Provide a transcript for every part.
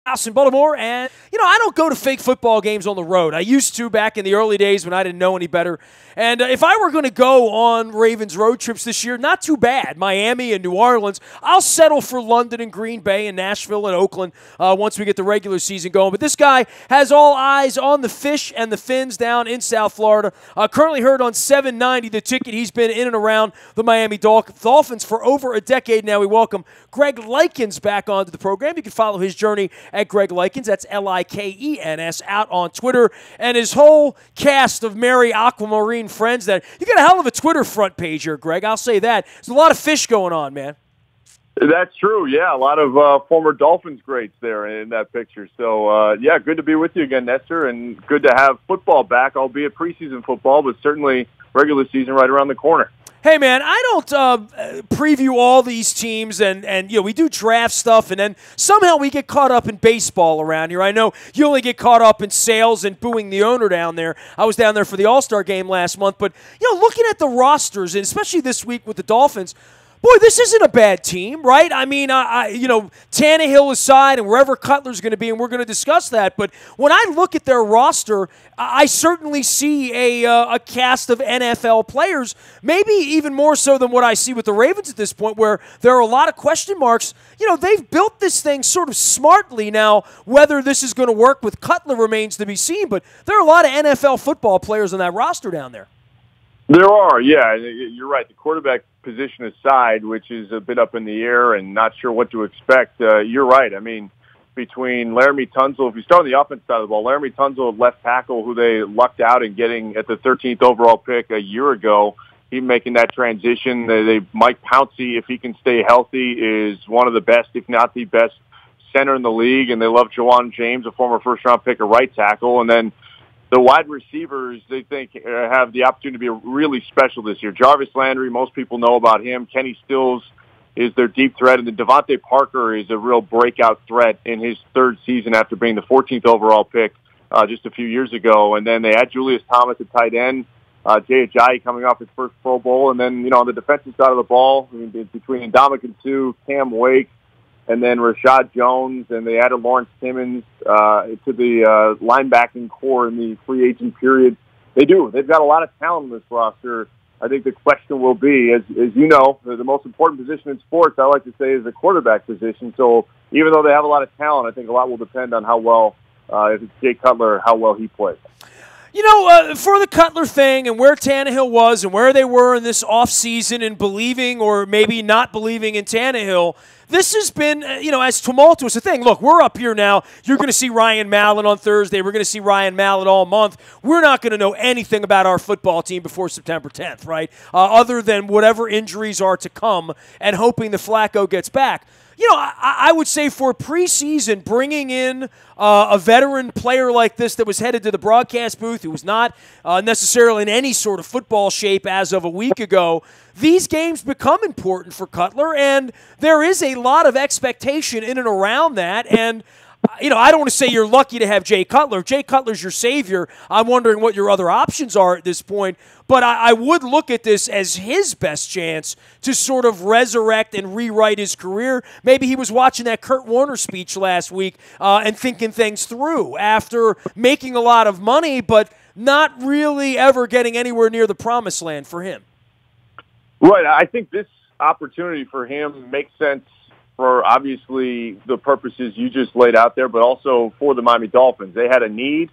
House in Baltimore, and I don't go to fake football games on the road. I used to back in the early days when I didn't know any better. And if I were going to go on Ravens road trips this year, not too bad. Miami and New Orleans. I'll settle for London and Green Bay and Nashville and Oakland once we get the regular season going. But this guy has all eyes on the Fish and the Fins down in South Florida. Currently heard on 790 The Ticket. He's been in and around the Miami Dolphins for over a decade now. We welcome Greg Likens back onto the program. You can follow his journey at Greg Likens. That's Likens out on Twitter. And his whole cast of Merry Aquamarine friends. That you got a hell of a Twitter front page here, Greg. I'll say that. There's a lot of fish going on, man. That's true, yeah. A lot of former Dolphins greats there in that picture. So, yeah, good to be with you again, Nestor, and good to have football back, albeit preseason football, but certainly regular season right around the corner. Hey, man, I don't preview all these teams, and we do draft stuff, and then somehow we get caught up in baseball around here. I know you only get caught up in sales and booing the owner down there. I was down there for the All-Star game last month, but, looking at the rosters, and especially this week with the Dolphins, boy, this isn't a bad team, right? I mean, Tannehill aside and wherever Cutler's going to be, and we're going to discuss that. But when I look at their roster, I certainly see a cast of NFL players, maybe even more so than what I see with the Ravens at this point, where there are a lot of question marks. They've built this thing sort of smartly. Now, whether this is going to work with Cutler remains to be seen, but there are a lot of NFL football players on that roster down there. There are, yeah. You're right. The quarterback position aside, which is a bit up in the air and not sure what to expect, you're right. I mean, between Laramie Tunsil, if you start on the offense side of the ball, Laramie Tunsil, left tackle, who they lucked out in getting at the 13th overall pick a year ago, he making that transition. Mike Pouncey, if he can stay healthy, is one of the best, if not the best, center in the league. And they love Jawan James, a former first-round pick, a right tackle. And then the wide receivers, they think, have the opportunity to be really special this year. Jarvis Landry, most people know about him. Kenny Stills is their deep threat, and then Devontae Parker is a real breakout threat in his third season after being the 14th overall pick just a few years ago. And then they add Julius Thomas at tight end, Jay Ajayi coming off his first Pro Bowl. And then, on the defensive side of the ball, between Ndamukong Suh, Cam Wake, and then Rashad Jones, and they added Lawrence Timmons to the linebacking core in the free agent period. They've got a lot of talent in this roster. I think the question will be, as you know, the most important position in sports, I like to say, is the quarterback position. So even though they have a lot of talent, I think a lot will depend on how well, if it's Jay Cutler, how well he plays. For the Cutler thing and where Tannehill was and where they were in this offseason and believing or maybe not believing in Tannehill, this has been, as tumultuous a thing. Look, we're up here now. You're going to see Ryan Mallett on Thursday. We're going to see Ryan Mallett all month. We're not going to know anything about our football team before September 10th, right? Other than whatever injuries are to come and hoping the Flacco gets back. I would say for preseason, bringing in a veteran player like this that was headed to the broadcast booth, who was not necessarily in any sort of football shape as of a week ago, these games become important for Cutler, and there is a lot of expectation in and around that. And I don't want to say you're lucky to have Jay Cutler. If Jay Cutler's your savior, I'm wondering what your other options are at this point. But I would look at this as his best chance to sort of resurrect and rewrite his career. Maybe he was watching that Kurt Warner speech last week and thinking things through after making a lot of money, but not really ever getting anywhere near the promised land for him. Right. I think this opportunity for him makes sense for obviously the purposes you just laid out there, but also for the Miami Dolphins. They had a need.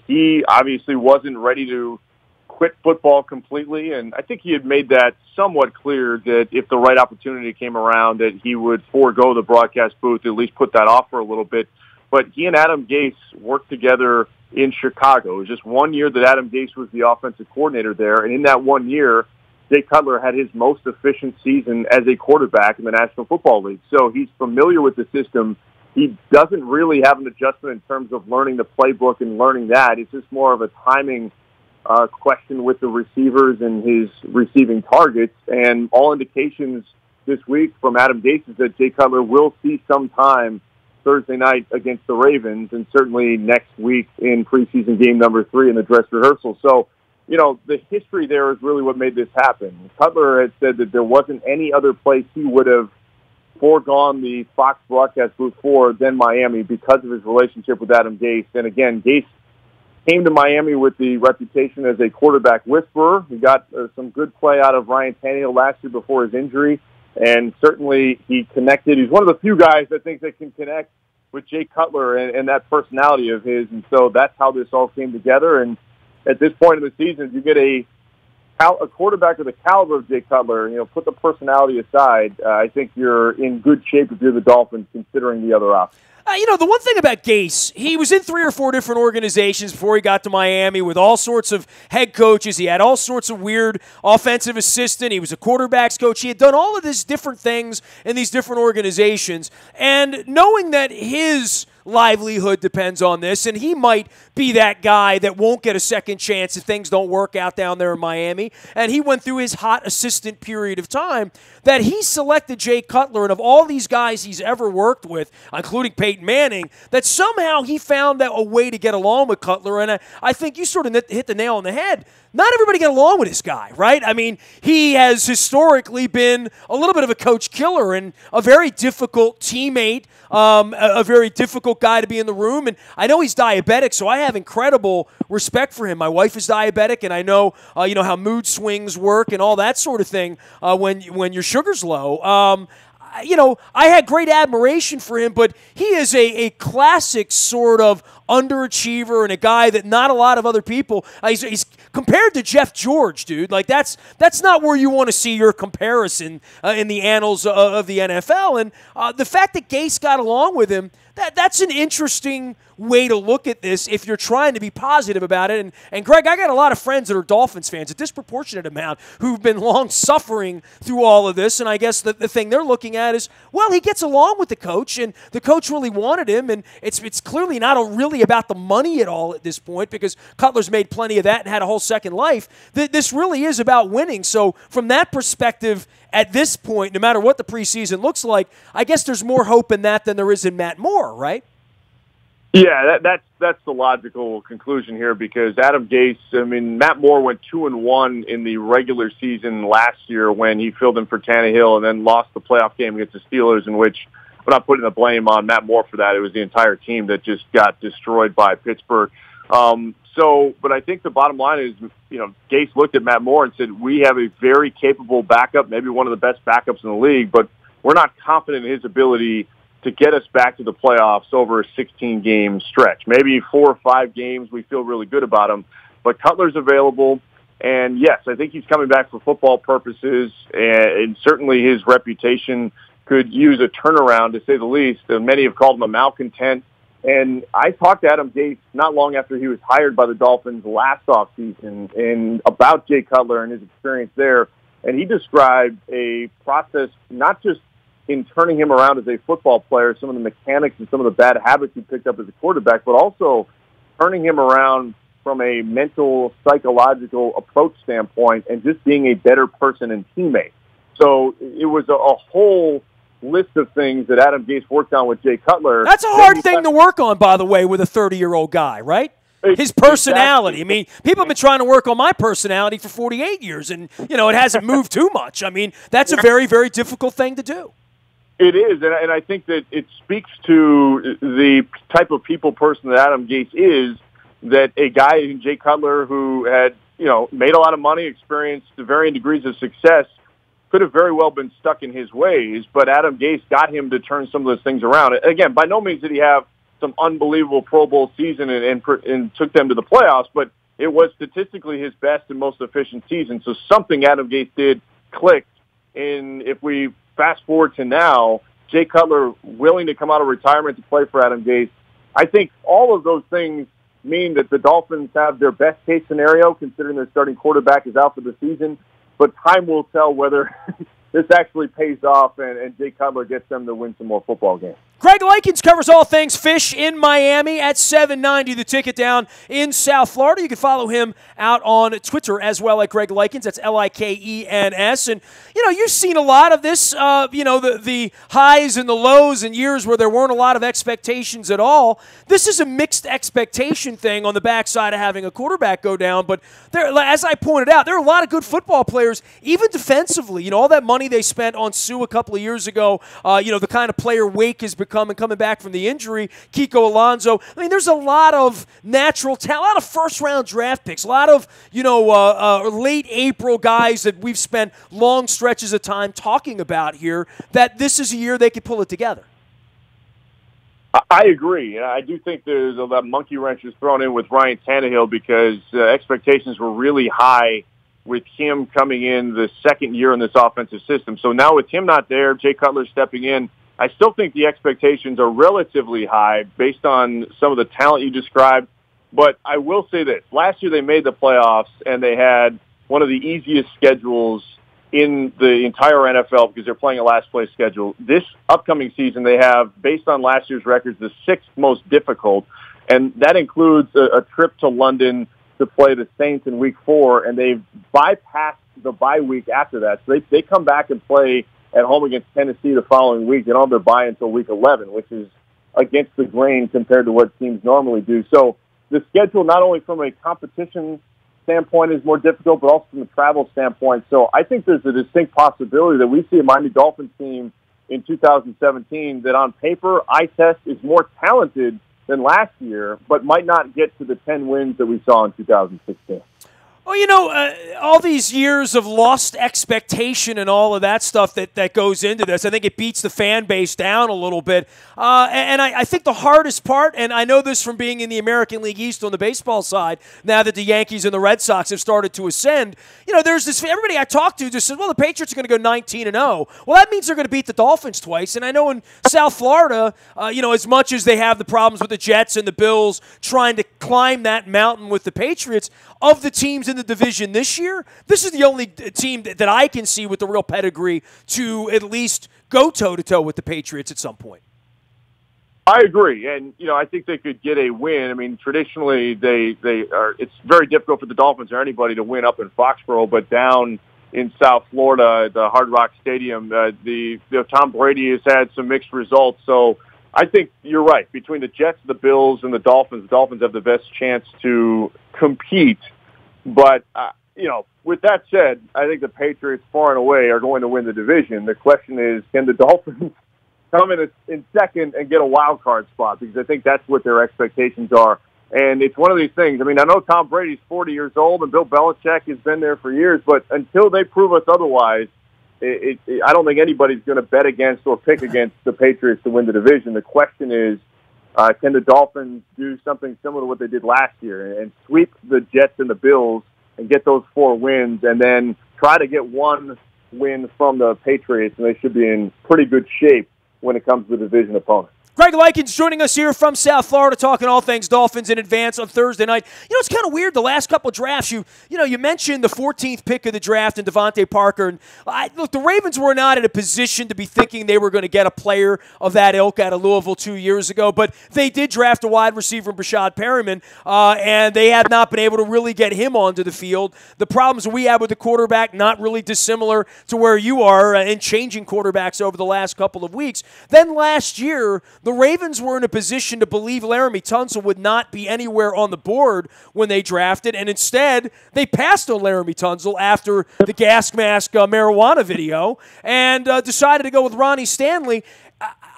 He obviously wasn't ready to quit football completely, and I think he had made that somewhat clear that if the right opportunity came around that he would forego the broadcast booth, at least put that off for a little bit. But he and Adam Gase worked together in Chicago. It was just 1 year that Adam Gase was the offensive coordinator there, and in that 1 year, Jay Cutler had his most efficient season as a quarterback in the National Football League. So he's familiar with the system. He doesn't really have an adjustment in terms of learning the playbook and learning that. It's just more of a timing question with the receivers and his receiving targets. And all indications this week from Adam Gase is that Jay Cutler will see some time Thursday night against the Ravens, and certainly next week in preseason game number 3 in the dress rehearsal. So, the history there is really what made this happen. Cutler had said that there wasn't any other place he would have foregone the Fox broadcast booth for than Miami because of his relationship with Adam Gase. And again, Gase came to Miami with the reputation as a quarterback whisperer. He got some good play out of Ryan Tannehill last year before his injury, and certainly he connected. He's one of the few guys I think that can connect with Jay Cutler and that personality of his, and so that's how this all came together. And at this point in the season, you get a quarterback of the caliber of Jay Cutler, put the personality aside, I think you're in good shape if you're the Dolphins, considering the other options. The one thing about Gase, he was in 3 or 4 different organizations before he got to Miami with all sorts of head coaches. He had all sorts of weird offensive assistant. He was a quarterback's coach. He had done all of these different things in these different organizations. And knowing that his livelihood depends on this, and he might be that guy that won't get a second chance if things don't work out down there in Miami, and he went through his hot assistant period of time, that he selected Jay Cutler, and of all these guys he's ever worked with, including Peyton Manning, that somehow he found a way to get along with Cutler, and I think you sort of hit the nail on the head. Not everybody get along with this guy, right? I mean, he has historically been a little bit of a coach killer and a very difficult teammate, a very difficult guy to be in the room. And I know he's diabetic, so I have incredible respect for him. My wife is diabetic, and I know how mood swings work and all that sort of thing when your sugar's low. I had great admiration for him, but he is a classic sort of underachiever and a guy that not a lot of other people. He's compared to Jeff George, dude. Like that's not where you want to see your comparison in the annals of the NFL. And the fact that Gase got along with him, that's an interesting way to look at this if you're trying to be positive about it. And Greg, I got a lot of friends that are Dolphins fans, a disproportionate amount, who've been long suffering through all of this. And I guess the thing they're looking at is, well, he gets along with the coach, and the coach really wanted him, and it's clearly not really about the money at all at this point, because Cutler's made plenty of that and had a whole second life. This really is about winning. So from that perspective, at this point, no matter what the preseason looks like, I guess there's more hope in that than there is in Matt Moore, right? Yeah, that's the logical conclusion here, because Adam Gase, Matt Moore went 2-1 in the regular season last year when he filled in for Tannehill and then lost the playoff game against the Steelers, in which I'm not putting the blame on Matt Moore for that. It was the entire team that just got destroyed by Pittsburgh. But I think the bottom line is, Gase looked at Matt Moore and said, we have a very capable backup, maybe one of the best backups in the league, but we're not confident in his ability to get us back to the playoffs over a 16-game stretch. Maybe 4 or 5 games, we feel really good about him. But Cutler's available, and yes, I think he's coming back for football purposes, and certainly his reputation could use a turnaround, to say the least. Many have called him a malcontent. And I talked to Adam Gase not long after he was hired by the Dolphins last offseason and about Jay Cutler and his experience there, and he described a process not just in turning him around as a football player, some of the mechanics and some of the bad habits he picked up as a quarterback, but also turning him around from a mental, psychological approach standpoint and just being a better person and teammate. So it was a whole list of things that Adam Gase worked on with Jay Cutler. That's a hard thing to work on, by the way, with a 30-year-old guy, right? His personality. Exactly. I mean, people have been trying to work on my personality for 48 years, and, it hasn't moved too much. I mean, that's a very, very difficult thing to do. It is, and I think that it speaks to the type of people person that Adam Gase is, that a guy in Jay Cutler who had, made a lot of money, experienced varying degrees of success, could have very well been stuck in his ways, but Adam Gase got him to turn some of those things around. Again, by no means did he have some unbelievable Pro Bowl season and took them to the playoffs, but it was statistically his best and most efficient season. So something Adam Gase did clicked. And if we fast forward to now, Jay Cutler willing to come out of retirement to play for Adam Gase, I think all of those things mean that the Dolphins have their best case scenario, considering their starting quarterback is out for the season. But time will tell whether this actually pays off and Jay Cutler gets them to win some more football games. Greg Likens covers all things fish in Miami at 790. The ticket down in South Florida. You can follow him out on Twitter as well at Greg Likens. That's Likens. And, you've seen a lot of this, the highs and the lows in years where there weren't a lot of expectations at all. This is a mixed expectation thing on the backside of having a quarterback go down. But there, as I pointed out, there are a lot of good football players, even defensively. All that money they spent on Sue a couple of years ago, the kind of player Wake has become and coming back from the injury, Kiko Alonso. I mean, there's a lot of natural talent, a lot of first-round draft picks, a lot of, late April guys that we've spent long stretches of time talking about here, that this is a year they could pull it together. I agree. I do think there's a lot of monkey wrenches thrown in with Ryan Tannehill because expectations were really high with him coming in the second year in this offensive system. So now with him not there, Jay Cutler stepping in, I still think the expectations are relatively high based on some of the talent you described. But I will say this. Last year they made the playoffs, and they had one of the easiest schedules in the entire NFL because they're playing a last-place schedule. This upcoming season they have, based on last year's records, the sixth most difficult, and that includes a trip to London to play the Saints in Week 4, and they've bypassed the bye week after that. So they come back and play at home against Tennessee the following week. They don't have their bye until Week 11, which is against the grain compared to what teams normally do. So the schedule, not only from a competition standpoint, is more difficult, but also from a travel standpoint. So I think there's a distinct possibility that we see a Miami Dolphins team in 2017 that on paper, eye test, is more talented than last year, but might not get to the 10 wins that we saw in 2016. Well, all these years of lost expectation and all of that stuff that goes into this, I think it beats the fan base down a little bit. And I think the hardest part, and I know this from being in the American League East on the baseball side, now that the Yankees and the Red Sox have started to ascend, there's this, everybody I talked to just said, well, the Patriots are going to go 19-0. Well, that means they're going to beat the Dolphins twice. And I know in South Florida, as much as they have the problems with the Jets and the Bills trying to climb that mountain with the Patriots, of the teams in the division this year, this is the only team that I can see with the real pedigree to at least go toe-to-toe with the Patriots at some point. I agree, and I think they could get a win. I mean, traditionally they are. It's very difficult for the Dolphins or anybody to win up in Foxborough, but down in South Florida, at the Hard Rock Stadium, Tom Brady has had some mixed results. So I think you're right. Between the Jets, the Bills, and the Dolphins have the best chance to compete. But, with that said, I think the Patriots far and away are going to win the division. The question is, can the Dolphins come in second and get a wild card spot? Because I think that's what their expectations are. And it's one of these things. I mean, I know Tom Brady's 40 years old and Bill Belichick has been there for years, but until they prove us otherwise, I don't think anybody's going to bet against or pick against the Patriots to win the division. The question is, can the Dolphins do something similar to what they did last year and sweep the Jets and the Bills and get those 4 wins and then try to get 1 win from the Patriots, and they should be in pretty good shape when it comes to the division opponent. Greg Likens joining us here from South Florida, talking all things Dolphins in advance of Thursday night. It's kind of weird. The last couple of drafts, you mentioned the 14th pick of the draft in Devontae Parker. And look, the Ravens were not in a position to be thinking they were going to get a player of that ilk out of Louisville 2 years ago, but they did draft a wide receiver, Brashad Perriman, and they have not been able to really get him onto the field. The problems we have with the quarterback, not really dissimilar to where you are in changing quarterbacks over the last couple of weeks. Then last year, the Ravens were in a position to believe Laramie Tunsil would not be anywhere on the board when they drafted, and instead they passed on Laramie Tunsil after the gas mask marijuana video and decided to go with Ronnie Stanley.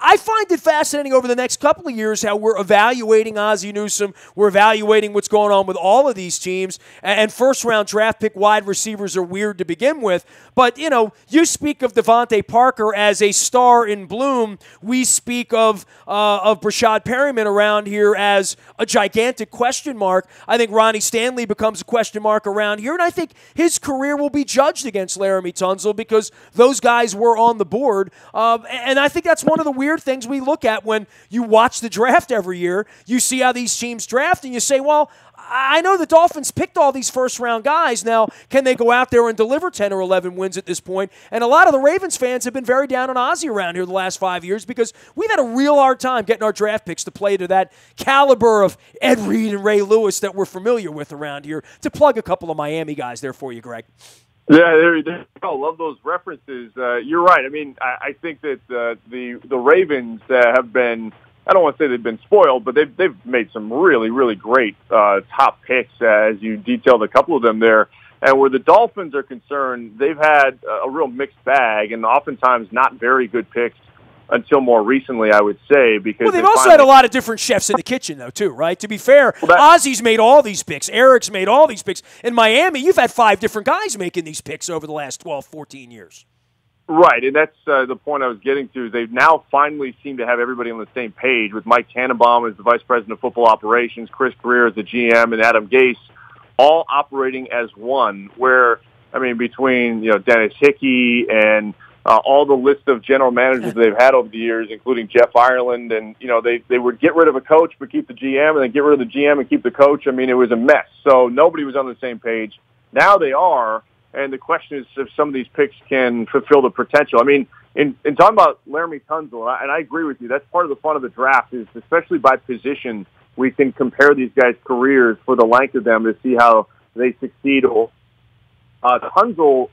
I find it fascinating over the next couple of years how we're evaluating Ozzie Newsome. We're evaluating what's going on with all of these teams. And first-round draft pick wide receivers are weird to begin with. But, you speak of Devontae Parker as a star in bloom. We speak of Brashad Perriman around here as a gigantic question mark. I think Ronnie Stanley becomes a question mark around here. And I think his career will be judged against Laramie Tunsil because those guys were on the board. And I think that's one of the weird weird things we look at when you watch the draft every year. You see how these teams draft, and you say, well, I know the Dolphins picked all these first-round guys. Now, can they go out there and deliver 10 or 11 wins at this point? And a lot of the Ravens fans have been very down on Ozzie around here the last 5 years because we've had a real hard time getting our draft picks to play to that caliber of Ed Reed and Ray Lewis that we're familiar with around here. To plug a couple of Miami guys there for you, Greg. Yeah, there you go. Love those references. You're right. I mean, I think that the Ravens have been, I don't want to say they've been spoiled, but they've made some really, really great top picks, as you detailed a couple of them there. And where the Dolphins are concerned, they've had a real mixed bag and oftentimes not very good picks until more recently, I would say. Because they've also had a lot of different chefs in the kitchen, though, too, right? To be fair, Ozzie's made all these picks. Eric's made all these picks. In Miami, you've had 5 different guys making these picks over the last 12, 14 years. Right, and that's the point I was getting to. They now finally seem to have everybody on the same page, with Mike Tannenbaum as the Vice President of Football Operations, Chris Greer as the GM, and Adam Gase all operating as one, where, I mean, between, Dennis Hickey and all the list of general managers they've had over the years, including Jeff Ireland, and, they would get rid of a coach but keep the GM, and then get rid of the GM and keep the coach. I mean, it was a mess. So nobody was on the same page. Now they are. And the question is if some of these picks can fulfill the potential. I mean, in talking about Laramie Tunsil, and I agree with you, that's part of the fun of the draft is, especially by position, we can compare these guys' careers for the length of them to see how they succeed. Tunsil,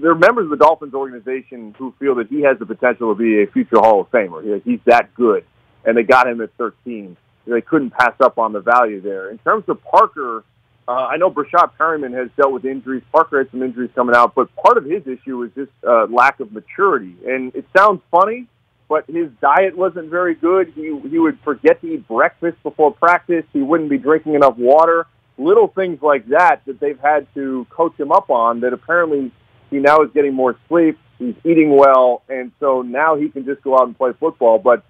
there are members of the Dolphins organization who feel that he has the potential to be a future Hall of Famer. He's that good, and they got him at 13. They couldn't pass up on the value there. In terms of Parker, I know Brashad Perryman has dealt with injuries. Parker had some injuries coming out, but part of his issue was just lack of maturity. And it sounds funny, but his diet wasn't very good. He would forget to eat breakfast before practice. He wouldn't be drinking enough water. Little things like that they've had to coach him up on, that apparently he now is getting more sleep. He's eating well, and so now he can just go out and play football. But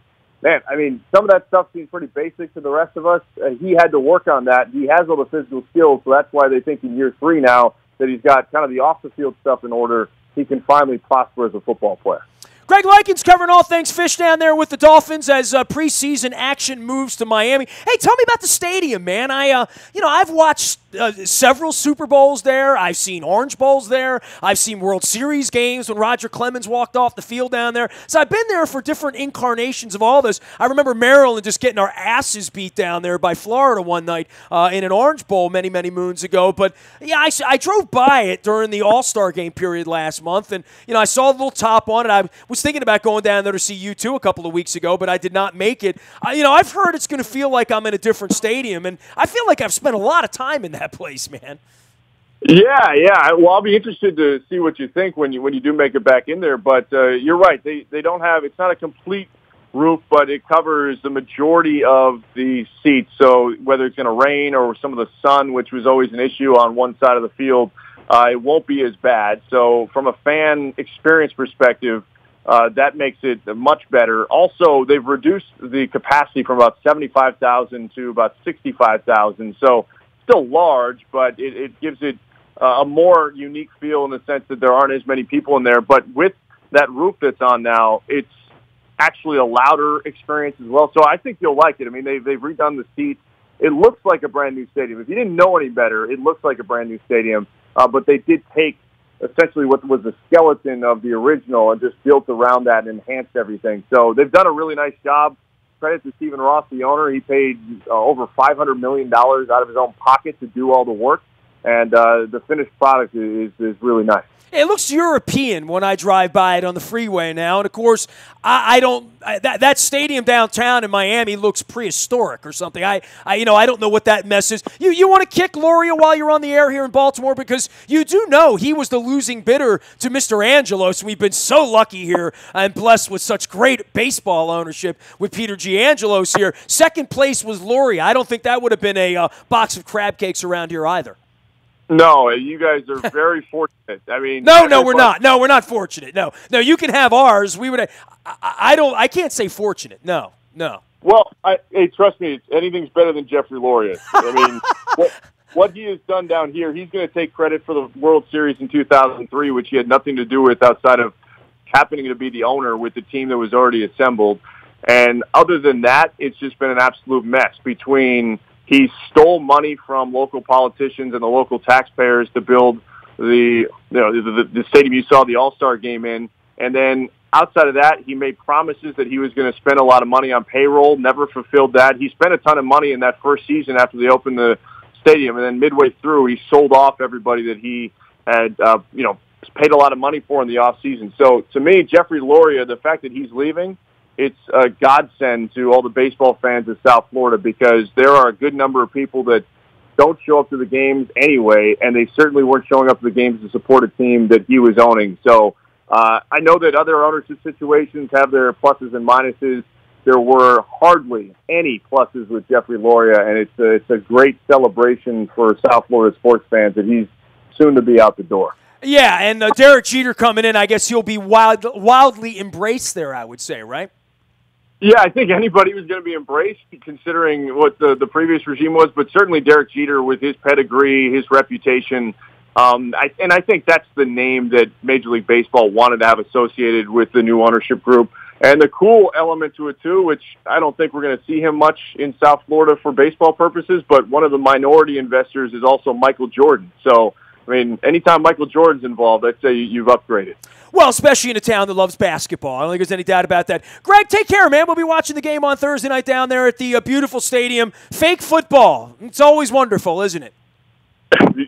man, I mean, some of that stuff seems pretty basic to the rest of us. He had to work on that. He has all the physical skills, so that's why they think in year 3 now that he's got kind of the off-the-field stuff in order. He can finally prosper as a football player. Greg Likens covering all things fish down there with the Dolphins as preseason action moves to Miami. Hey, tell me about the stadium, man. I've watched several Super Bowls there. I've seen Orange Bowls there. I've seen World Series games when Roger Clemens walked off the field down there. So I've been there for different incarnations of all this. I remember Maryland just getting our asses beat down there by Florida one night in an Orange Bowl many, many moons ago. But yeah, I drove by it during the All-Star game period last month, and I saw the little top on it. I was thinking about going down there to see U2 a couple of weeks ago, but I did not make it. I've heard it's going to feel like I'm in a different stadium, and I feel like I've spent a lot of time in that place, man. Yeah. Well, I'll be interested to see what you think when you do make it back in there. But you're right; they don't have. It's not a complete roof, but it covers the majority of the seats. So whether it's going to rain or some of the sun, which was always an issue on one side of the field, it won't be as bad. So from a fan experience perspective, that makes it much better. Also, they've reduced the capacity from about 75,000 to about 65,000. So still large, but it gives it a more unique feel in the sense that there aren't as many people in there. But with that roof that's on now, it's actually a louder experience as well. So I think you'll like it. I mean, they've redone the seats. It looks like a brand new stadium. If you didn't know any better, it looks like a brand new stadium. But they did take essentially what was the skeleton of the original and just built around that and enhanced everything. So they've done a really nice job. Credit to Stephen Ross, the owner. He paid over $500 million out of his own pocket to do all the work, and the finished product is really nice. It looks European when I drive by it on the freeway now, and of course, that stadium downtown in Miami looks prehistoric or something. I don't know what that mess is. You want to kick Loria while you're on the air here in Baltimore, because you do know he was the losing bidder to Mr. Angelos. We've been so lucky here and blessed with such great baseball ownership with Peter Giangelos here. Second place was Loria. I don't think that would have been a box of crab cakes around here either. No, you guys are very fortunate. I mean, no, we're not. No, we're not fortunate. No, you can have ours. We would. I can't say fortunate. No. Well, hey, trust me, anything's better than Jeffrey Loria. I mean, what he has done down here, he's going to take credit for the World Series in 2003, which he had nothing to do with outside of happening to be the owner with the team that was already assembled. And other than that, it's just been an absolute mess between he stole money from local politicians and the local taxpayers to build the stadium you saw the All-Star game in. And then outside of that, he made promises that he was going to spend a lot of money on payroll, never fulfilled that. He spent a ton of money in that first season after they opened the stadium, and then midway through, he sold off everybody that he had, paid a lot of money for in the offseason. So to me, Jeffrey Loria, the fact that he's leaving, it's a godsend to all the baseball fans of South Florida, because there are a good number of people that don't show up to the games anyway, and they certainly weren't showing up to the games to support a team that he was owning. So I know that other ownership situations have their pluses and minuses. There were hardly any pluses with Jeffrey Loria, and it's a great celebration for South Florida sports fans that he's soon to be out the door. Yeah, and Derek Jeter coming in, I guess he'll be wildly embraced there, I would say, right? Yeah, I think anybody was going to be embraced considering what the previous regime was, but certainly Derek Jeter with his pedigree, his reputation, I think that's the name that Major League Baseball wanted to have associated with the new ownership group. And the cool element to it, too, which I don't think we're going to see him much in South Florida for baseball purposes, but one of the minority investors is also Michael Jordan. So, I mean, anytime Michael Jordan's involved, I'd say you've upgraded. Well, especially in a town that loves basketball. I don't think there's any doubt about that. Greg, take care, man. We'll be watching the game on Thursday night down there at the beautiful stadium. Fake football. It's always wonderful, isn't it?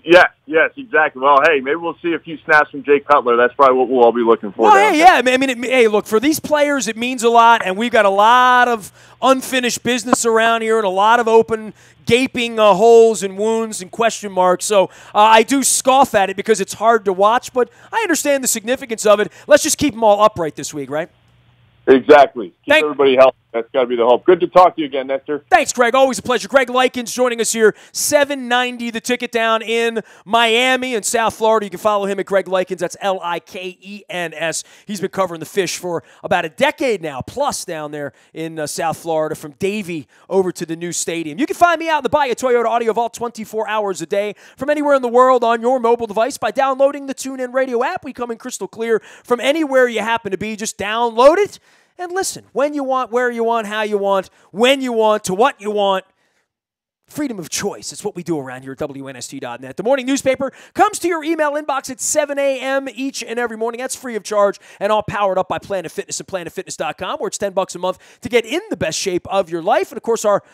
Yes, exactly. Well, hey, maybe we'll see a few snaps from Jay Cutler. That's probably what we'll all be looking for. Well, hey, look, for these players, it means a lot, and we've got a lot of unfinished business around here and a lot of open, gaping holes and wounds and question marks. So I do scoff at it because it's hard to watch, but I understand the significance of it. Let's just keep them all upright this week, right? Exactly. Keep everybody healthy. That's got to be the hope. Good to talk to you again, Nestor. Thanks, Greg. Always a pleasure. Greg Likens joining us here, 790 the ticket down in Miami and South Florida. You can follow him at Greg Likens. That's Likens. He's been covering the Fish for about a decade now, plus down there in South Florida, from Davie over to the new stadium. You can find me out in the Bahia Toyota Audio Vault 24 hours a day from anywhere in the world on your mobile device by downloading the TuneIn Radio app. We come in crystal clear from anywhere you happen to be. Just download it and listen when you want, where you want, how you want, when you want, to what you want. Freedom of choice. It's what we do around here at WNST.net. The morning newspaper comes to your email inbox at 7 a.m. each and every morning. That's free of charge and all powered up by Planet Fitness and PlanetFitness.com, where it's $10 a month to get in the best shape of your life. And, of course, our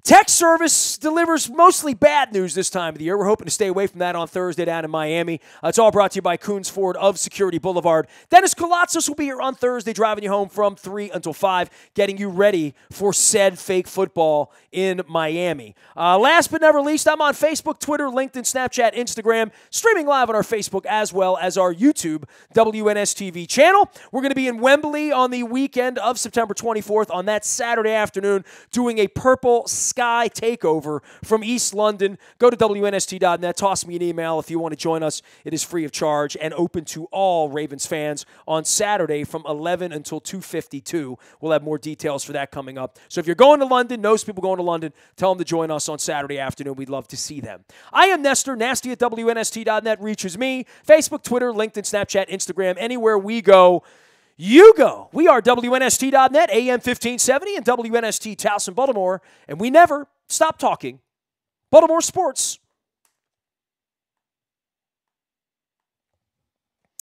text service delivers mostly bad news this time of the year. We're hoping to stay away from that on Thursday down in Miami. It's all brought to you by Coons Ford of Security Boulevard. Dennis Kolatzis will be here on Thursday, driving you home from 3 until 5, getting you ready for said fake football in Miami. Last but never least, I'm on Facebook, Twitter, LinkedIn, Snapchat, Instagram, streaming live on our Facebook as well as our YouTube WNSTV channel. We're going to be in Wembley on the weekend of September 24th on that Saturday afternoon doing a Purple Sky takeover from East London. Go to WNST.net. Toss me an email if you want to join us. It is free of charge and open to all Ravens fans on Saturday from 11 until 2:52. We'll have more details for that coming up. So if you're going to London, knows people going to London, tell them to join us on Saturday afternoon. We'd love to see them. I am Nestor. Nasty at WNST.net reaches me. Facebook, Twitter, LinkedIn, Snapchat, Instagram, anywhere we go, you go. We are WNST.net, AM 1570, and WNST Towson, Baltimore, and we never stop talking Baltimore sports.